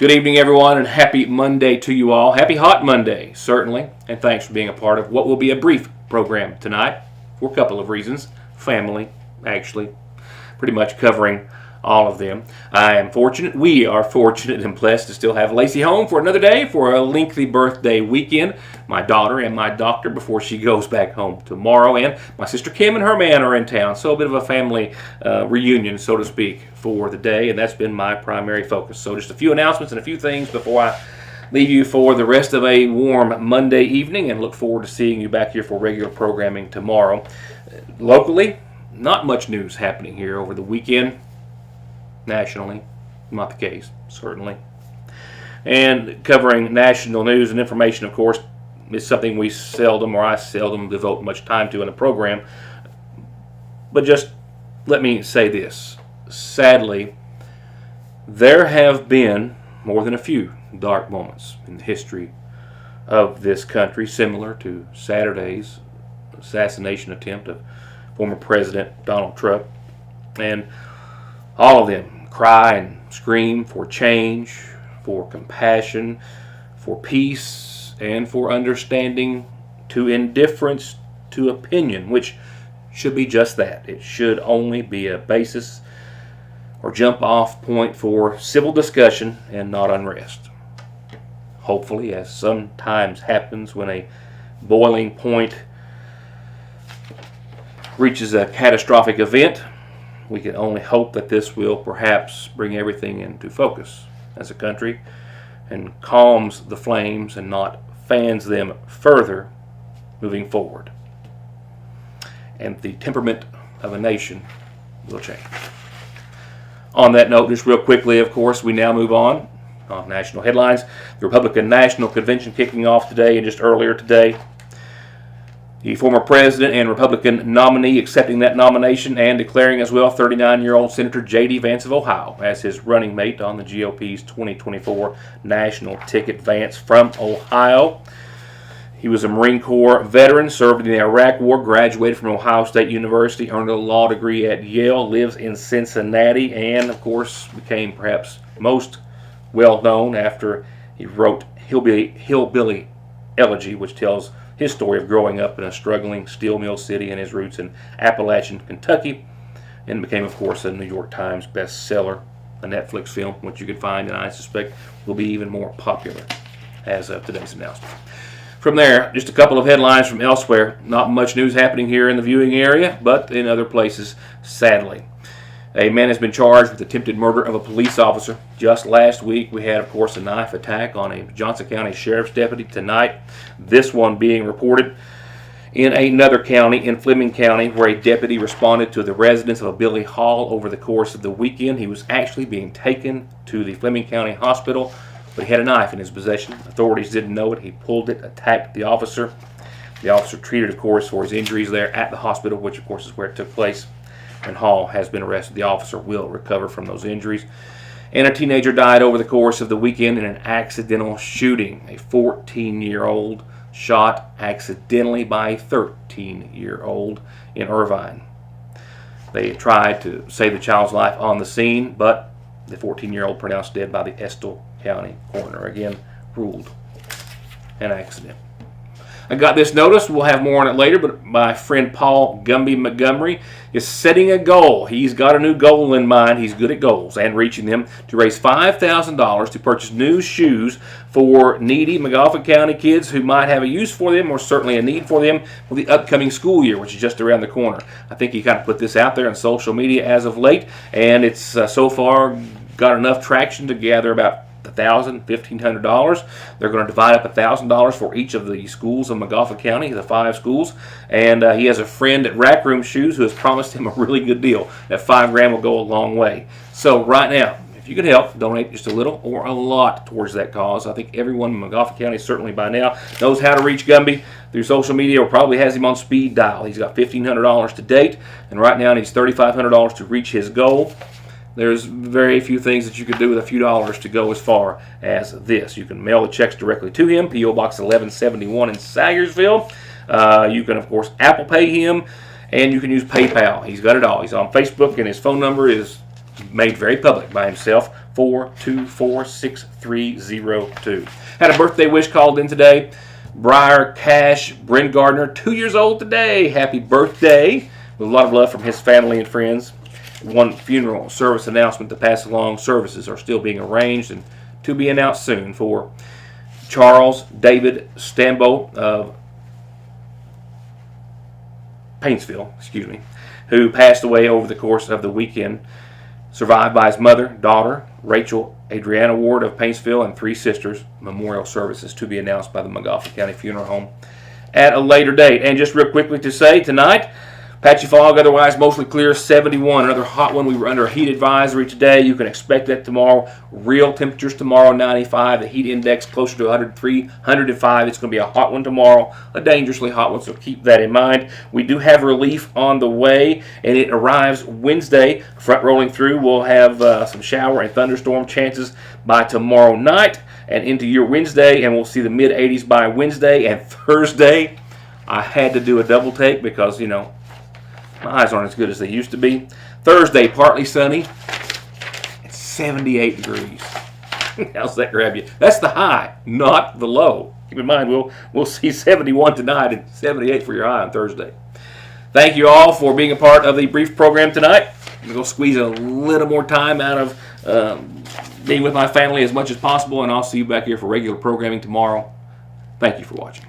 Good evening, everyone, and happy Monday to you all. Happy Hot Monday, certainly, and thanks for being a part of what will be a brief program tonight for a couple of reasons. Family, actually, pretty much covering all of them. I am fortunate, we are fortunate and blessed to still have Lacey home for another day for a lengthy birthday weekend. My daughter and my doctor before she goes back home tomorrow, and my sister Kim and her man are in town, so a bit of a family reunion, so to speak, for the day, and that's been my primary focus. So just a few announcements and a few things before I leave you for the rest of a warm Monday evening, and look forward to seeing you back here for regular programming tomorrow. Locally, not much news happening here over the weekend. Nationally, not the case, certainly. And covering national news and information, of course, is something I seldom devote much time to in the program. But just let me say this. Sadly, there have been more than a few dark moments in the history of this country, similar to Saturday's assassination attempt of former President Donald Trump. And all of them cry and scream for change, for compassion, for peace, and for understanding, to indifference, to opinion, which should be just that. It should only be a basis or jump off point for civil discussion and not unrest. Hopefully, as sometimes happens when a boiling point reaches a catastrophic event, we can only hope that this will perhaps bring everything into focus as a country and calms the flames and not fans them further moving forward. And the temperament of a nation will change. On that note, just real quickly, of course, we now move on national headlines. The Republican National Convention kicking off today and just earlier today. The former president and Republican nominee accepting that nomination and declaring as well 39-year-old Senator J.D. Vance of Ohio as his running mate on the GOP's 2024 national ticket. Vance from Ohio. He was a Marine Corps veteran, served in the Iraq War, graduated from Ohio State University, earned a law degree at Yale, lives in Cincinnati, and of course became perhaps most well known after he wrote Hillbilly Elegy, which tells his story of growing up in a struggling steel mill city and his roots in Appalachian, Kentucky, and became, of course, a New York Times bestseller, a Netflix film, which you can find, and I suspect will be even more popular as of today's announcement. From there, just a couple of headlines from elsewhere. Not much news happening here in the viewing area, but in other places, sadly. A man has been charged with attempted murder of a police officer. Just last week, we had, of course, a knife attack on a Johnson County Sheriff's deputy. Tonight, this one being reported in another county, in Fleming County, where a deputy responded to the residence of a Billy Hall over the course of the weekend. He was actually being taken to the Fleming County Hospital, but he had a knife in his possession. Authorities didn't know it. He pulled it, attacked the officer. The officer treated, of course, for his injuries there at the hospital, which, of course, is where it took place. And Hall has been arrested. The officer will recover from those injuries. And a teenager died over the course of the weekend in an accidental shooting. A 14-year-old shot accidentally by a 13-year-old in Irvine. They tried to save the child's life on the scene, but the 14-year-old pronounced dead by the Estill County coroner. Again, ruled an accident. I got this notice. We'll have more on it later, but my friend Paul Gumby Montgomery is setting a goal. He's got a new goal in mind. He's good at goals and reaching them, to raise $5,000 to purchase new shoes for needy Magauffa County kids who might have a use for them, or certainly a need for them, for the upcoming school year, which is just around the corner. I think he kind of put this out there on social media as of late, and it's so far got enough traction to gather about $1,000, $1,500. They're going to divide up $1,000 for each of the schools of Magauffa County, the 5 schools. And he has a friend at Rack Room Shoes who has promised him a really good deal. That $5,000 will go a long way. So right now, if you can help, donate just a little or a lot towards that cause. I think everyone in Magauffa County, certainly by now, knows how to reach Gumby through social media, or probably has him on speed dial. He's got $1,500 to date, and right now needs $3,500 to reach his goal. There's very few things that you could do with a few dollars to go as far as this. You can mail the checks directly to him, P.O. Box 1171 in Sayersville. You can, of course, Apple Pay him, and you can use PayPal. He's got it all. He's on Facebook, and his phone number is made very public by himself. 424-6302. Had a birthday wish called in today. Briar Cash Bryn Gardner, 2 years old today. Happy birthday. With a lot of love from his family and friends. One funeral service announcement to pass along. Services are still being arranged and to be announced soon for Charles David Stambo of Painesville, who passed away over the course of the weekend, survived by his mother, daughter, Rachel Adriana Ward of Painesville, and 3 sisters. Memorial services to be announced by the Montgomery County Funeral Home at a later date. And just real quickly to say, tonight, patchy fog, otherwise mostly clear, 71. Another hot one. We were under a heat advisory today. You can expect that tomorrow. Real temperatures tomorrow, 95. The heat index closer to 103, 105. It's going to be a hot one tomorrow, a dangerously hot one, so keep that in mind. We do have relief on the way, and it arrives Wednesday. Front rolling through, we'll have some shower and thunderstorm chances by tomorrow night and into your Wednesday, and we'll see the mid-80s by Wednesday. And Thursday, I had to do a double take because, my eyes aren't as good as they used to be. Thursday, partly sunny. It's 78 degrees. How's that grab you? That's the high, not the low. Keep in mind, we'll see 71 tonight and 78 for your high on Thursday. Thank you all for being a part of the brief program tonight. I'm going to squeeze a little more time out of being with my family as much as possible, and I'll see you back here for regular programming tomorrow. Thank you for watching.